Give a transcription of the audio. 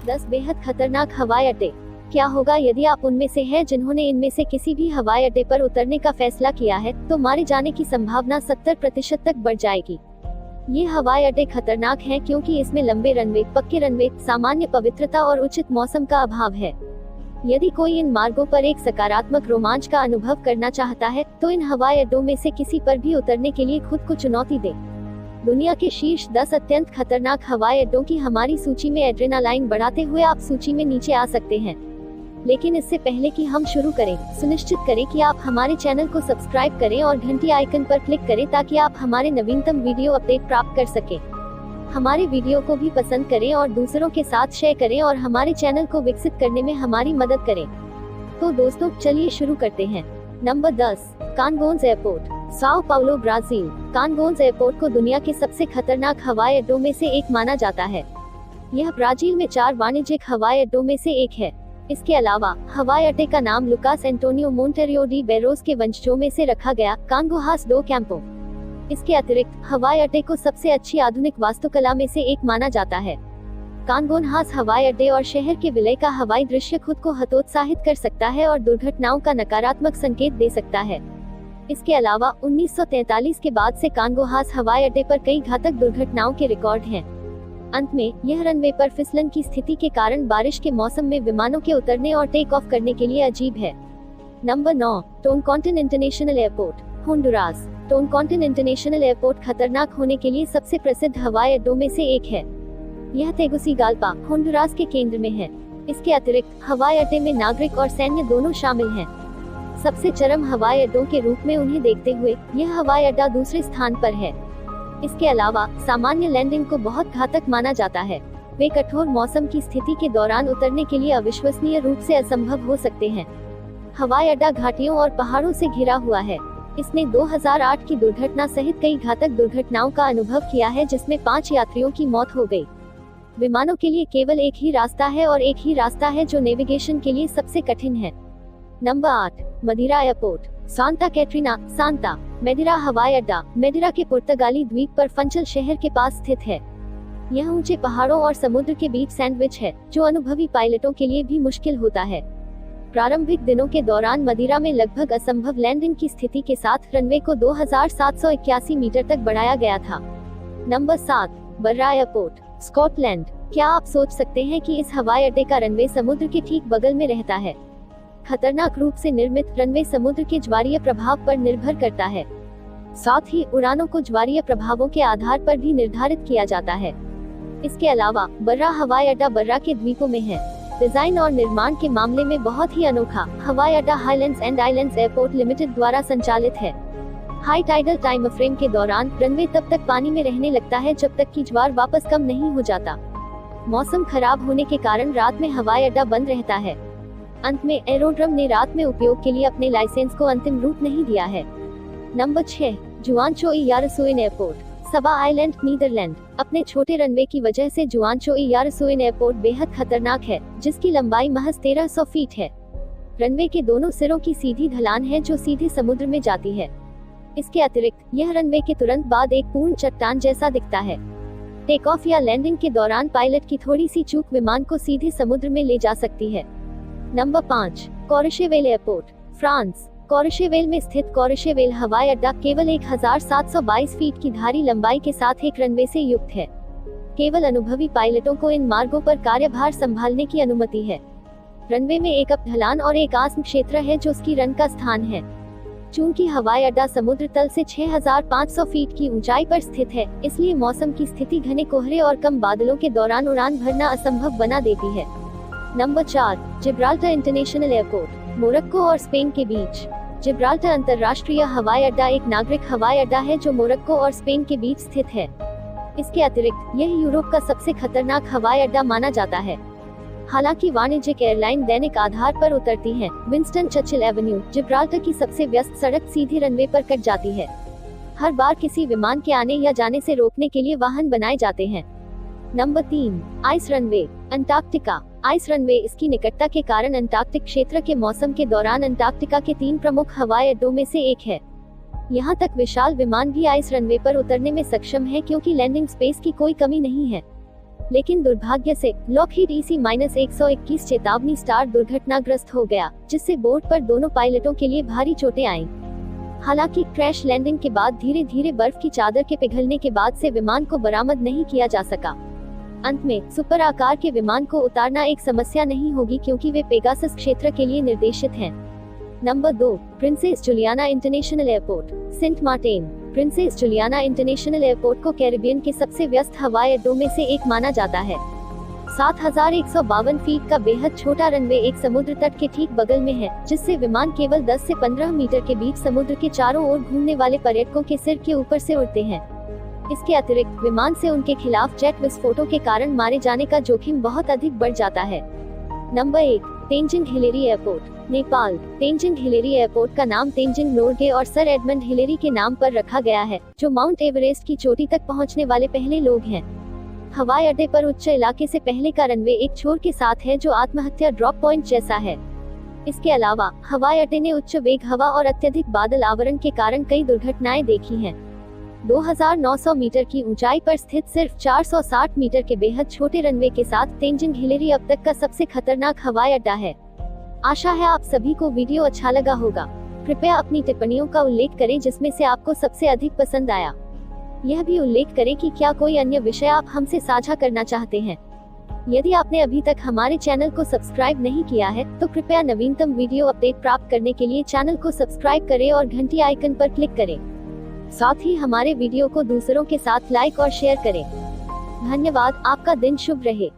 10 बेहद खतरनाक हवाई अड्डे। क्या होगा यदि आप उनमें से हैं जिन्होंने इनमें से किसी भी हवाई अड्डे पर उतरने का फैसला किया है, तो मारे जाने की संभावना 70% तक बढ़ जाएगी। ये हवाई अड्डे खतरनाक हैं क्योंकि इसमें लंबे रनवे, पक्के रनवे, सामान्य पवित्रता और उचित मौसम का अभाव है। यदि कोई इन मार्गों पर एक सकारात्मक रोमांच का अनुभव करना चाहता है, तो इन हवाई अड्डों में से किसी पर भी उतरने के लिए खुद को चुनौती दे। दुनिया के शीर्ष 10 अत्यंत खतरनाक हवाई अड्डों की हमारी सूची में एड्रेनालाइन बढ़ाते हुए आप सूची में नीचे आ सकते हैं। लेकिन इससे पहले कि हम शुरू करें, सुनिश्चित करें कि आप हमारे चैनल को सब्सक्राइब करें और घंटी आइकन पर क्लिक करें ताकि आप हमारे नवीनतम वीडियो अपडेट प्राप्त कर सकें। हमारे वीडियो को भी पसंद करें और दूसरों के साथ शेयर करें और हमारे चैनल को विकसित करने में हमारी मदद करें। तो दोस्तों, चलिए शुरू करते हैं। Number 10, Congonhas airport, Sao Paulo, Brazil. Congonhas airport को दुनिया के सबसे खतरनाक हवाई अड्डों में से एक माना जाता है। यह ब्राजील में 4 वाणिज्यिक हवाई अड्डों में से एक है। इसके अलावा हवाई अड्डे का नाम लुकास एंटोनियो मोंटेरियो डी बेरोस के वंशजों में से रखा गया, कांगोहास डो कैंपो। इसके अतिरिक्त हवाई अड्डे को सबसे अच्छी आधुनिक वास्तुकला में से एक माना जाता है। कांगोनहास हवाई अड्डे और शहर के विलय का हवाई दृश्य खुद को हतोत्साहित कर सकता है और दुर्घटनाओं का नकारात्मक संकेत दे सकता है। इसके अलावा 1943 के बाद से कांगोहास हवाई अड्डे पर कई घातक दुर्घटनाओं के रिकॉर्ड हैं। अंत में, यह रनवे पर फिसलन की स्थिति के कारण बारिश के मौसम में विमानों के उतरने और टेक ऑफ करने के लिए अजीब है। Number 9, Toncontin international airport, Honduras. Toncontin international airport खतरनाक होने के लिए सबसे प्रसिद्ध हवाई अड्डों में से एक है। यह तेगुसिगाल्पा, होंडुरास के केंद्र में है। इसके अतिरिक्त हवाई अड्डे में नागरिक और सैन्य दोनों शामिल हैं। सबसे चरम हवाई अड्डों के रूप में उन्हें देखते हुए यह हवाई अड्डा दूसरे स्थान पर है। इसके अलावा सामान्य लैंडिंग को बहुत घातक माना जाता है। वे कठोर मौसम की स्थिति के दौरान उतरने के लिए अविश्वसनीय रूप से असंभव हो सकते हैं। हवाई अड्डा घाटियों और पहाड़ों से घिरा हुआ है। इसने 2008 की दुर्घटना सहित कई घातक दुर्घटनाओं का अनुभव किया है, जिसमें 5 यात्रियों की मौत हो गई। विमानों के लिए केवल एक ही रास्ता है और एक ही रास्ता है जो नेविगेशन के लिए सबसे कठिन है। नंबर 8, मदिरा एयरपोर्ट, सांता कैटरीना, सांता मेडिरा हवाई अड्डा मेडिरा के पुर्तगाली द्वीप पर फंचल शहर के पास स्थित है। यह ऊंचे पहाड़ों और समुद्र के बीच सैंडविच है, जो अनुभवी पायलटों के लिए भी मुश्किल होता है। प्रारंभिक दिनों के दौरान मदिरा में लगभग असंभव लैंडिंग की स्थिति के साथ रनवे को 2781 मीटर तक बढ़ाया गया था। नंबर 7, बर्रा एयरपोर्ट, स्कॉटलैंड। क्या आप सोच सकते हैं कि इस हवाई अड्डे का रनवे समुद्र के ठीक बगल में रहता है? खतरनाक रूप से निर्मित रनवे समुद्र के ज्वारीय प्रभाव पर निर्भर करता है। साथ ही उड़ानों को ज्वारीय प्रभावों के आधार पर भी निर्धारित किया जाता है। इसके अलावा बर्रा हवाई अड्डा बर्रा के द्वीपों में है। डिजाइन और निर्माण के मामले में बहुत ही अनोखा, हवाई अड्डा highlands and islands airport limited द्वारा संचालित है। हाई टाइडल टाइम फ्रेम के दौरान रनवे तब तक पानी में रहने लगता है जब तक कि ज्वार वापस कम नहीं हो जाता। मौसम खराब होने के कारण रात में हवाई अड्डा बंद रहता है। अंत में एरोड्रम ने रात में उपयोग के लिए अपने लाइसेंस को अंतिम रूप नहीं दिया है। नंबर 6, जुआनचोई यारसुइन एयरपोर्ट, सबा आइलैंड, नीदरलैंड। अपने छोटे रनवे की वजह से जुआनचोई यारसुइन एयरपोर्ट बेहद खतरनाक है, जिसकी लंबाई महज 1300 फीट है। रनवे के दोनों सिरों की सीधी ढलान है जो सीधे समुद्र में जाती है। इसके अतिरिक्त यह रनवे के तुरंत बाद एक पूर्ण चट्टान जैसा दिखता है। टेक ऑफ या लैंडिंग के दौरान पायलट की थोड़ी सी चूक विमान को सीधे समुद्र में ले जा सकती है। Number 5, Courchevel airport, France. Courchevel में स्थित कोरशेवेल हवाई अड्डा केवल 1722 फीट की धारी लंबाई के साथ एक रनवे से युक्त है। केवल अनुभवी पायलटों को इन मार्गों पर कार्यभार संभालने की अनुमति है। रनवे में एक अप ढलान और एक आसम क्षेत्र है जो उसकी रन का स्थान है। चूंकि हवाई अड्डा समुद्र तल से 6500 फीट की ऊंचाई पर स्थित है, इसलिए मौसम की स्थिति घने कोहरे और कम बादलों के दौरान उड़ान भरना असंभव बना देती है। Number 4, Gibraltar international airport, Morocco और स्पेन के बीच। जिब्राल्टर अंतर्राष्ट्रीय हवाई अड्डा एक नागरिक हवाई अड्डा है जो मोरक्को और स्पेन के बीच स्थित है। इसके अतिरिक्त यह यूरोप का सबसे खतरनाक हवाई अड्डा माना जाता है। हालांकि वाणिज्यिक एयरलाइन दैनिक आधार पर उतरती हैं, विंस्टन चर्चिल एवेन्यू, जिब्राल्टर की सबसे व्यस्त सड़क, सीधे रनवे पर कट जाती है। हर बार किसी विमान के आने या जाने से रोकने के लिए वाहन बनाए जाते हैं। Number 3, ice runway, Antarctica. Ice runway इसकी निकटता के कारण अंटार्कटिक क्षेत्र के मौसम के दौरान अंटार्कटिका के 3 प्रमुख हवाई अड्डों में से एक है। यहाँ तक विशाल विमान भी आइस रनवे पर उतरने में सक्षम है क्योंकि लैंडिंग स्पेस की कोई कमी नहीं है। लेकिन दुर्भाग्य से लॉकहीड EC-121 चेतावनी स्टार दुर्घटनाग्रस्त हो गया, जिससे बोर्ड पर दोनों पायलटों के लिए भारी चोटें आईं। हालांकि क्रैश लैंडिंग के बाद धीरे धीरे बर्फ की चादर के पिघलने के बाद से विमान को बरामद नहीं किया जा सका। अंत में सुपर आकार के विमान को उतारना एक समस्या नहीं होगी, क्योंकि वे पेगासस क्षेत्र के लिए निर्देशित हैं। Number 2, princess Juliana international airport, Saint Martin. Princess Juliana international airport को कैरिबियन के सबसे व्यस्त हवाई अड्डों में से एक माना जाता है। 7152 फीट का बेहद छोटा रनवे एक समुद्र तट के ठीक बगल में है, जिससे विमान केवल 10 से 15 मीटर के बीच समुद्र के चारों ओर घूमने वाले पर्यटकों के सिर के ऊपर से उड़ते हैं। इसके अतिरिक्त विमान से उनके खिलाफ जेट विस्फोटों के कारण मारे जाने का जोखिम बहुत अधिक बढ़ जाता है। Number 1, Tenzing Hillary airport, Nepal. Tenzing Hillary airport का नाम तेंजिंग नोर्गे और सर एडमंड हिलेरी के नाम पर रखा गया है, जो माउंट एवरेस्ट की चोटी तक पहुंचने वाले पहले लोग हैं। हवाई अड्डे पर उच्च इलाके से पहले का रनवे एक छोर के साथ है, जो आत्महत्या ड्रॉप पॉइंट जैसा है। इसके अलावा हवाई अड्डे ने उच्च वेग हवा और अत्यधिक बादल आवरण के कारण कई दुर्घटनाएं देखी हैं। 2900 मीटर की ऊंचाई पर स्थित सिर्फ 460 मीटर के बेहद छोटे रनवे के साथ तेंजिंग हिलेरी अब तक का सबसे खतरनाक हवाई अड्डा है। आशा है आप सभी को वीडियो अच्छा लगा होगा। कृपया अपनी टिप्पणियों का उल्लेख करें जिसमें से आपको सबसे अधिक पसंद आया। यह भी उल्लेख करें कि क्या कोई अन्य विषय आप हमसे साझा करना चाहते हैं। यदि आपने अभी तक हमारे चैनल को सब्सक्राइब नहीं किया है, तो कृपया नवीनतम वीडियो अपडेट प्राप्त करने के लिए चैनल को सब्सक्राइब करें और घंटी आइकन पर क्लिक करें। साथ ही हमारे वीडियो को दूसरों के साथ लाइक और शेयर करें। धन्यवाद। आपका दिन शुभ रहे।